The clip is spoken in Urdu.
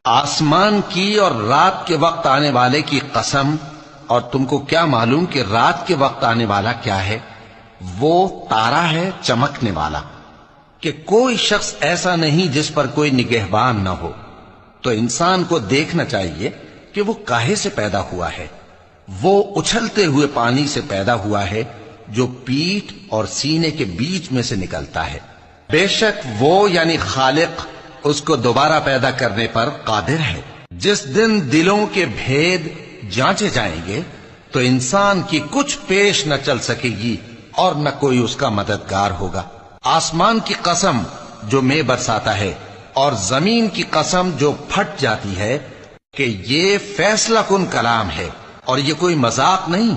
آسمان کی اور رات کے وقت آنے والے کی قسم، اور تم کو کیا معلوم کہ رات کے وقت آنے والا کیا ہے؟ وہ تارا ہے چمکنے والا، کہ کوئی شخص ایسا نہیں جس پر کوئی نگہبان نہ ہو۔ تو انسان کو دیکھنا چاہیے کہ وہ کاہے سے پیدا ہوا ہے۔ وہ اچھلتے ہوئے پانی سے پیدا ہوا ہے جو پیٹھ اور سینے کے بیچ میں سے نکلتا ہے۔ بے شک وہ یعنی خالق اس کو دوبارہ پیدا کرنے پر قادر ہے۔ جس دن دلوں کے بھید جانچے جائیں گے تو انسان کی کچھ پیش نہ چل سکے گی اور نہ کوئی اس کا مددگار ہوگا۔ آسمان کی قسم جو مے برساتا ہے، اور زمین کی قسم جو پھٹ جاتی ہے، کہ یہ فیصلہ کن کلام ہے اور یہ کوئی مذاق نہیں۔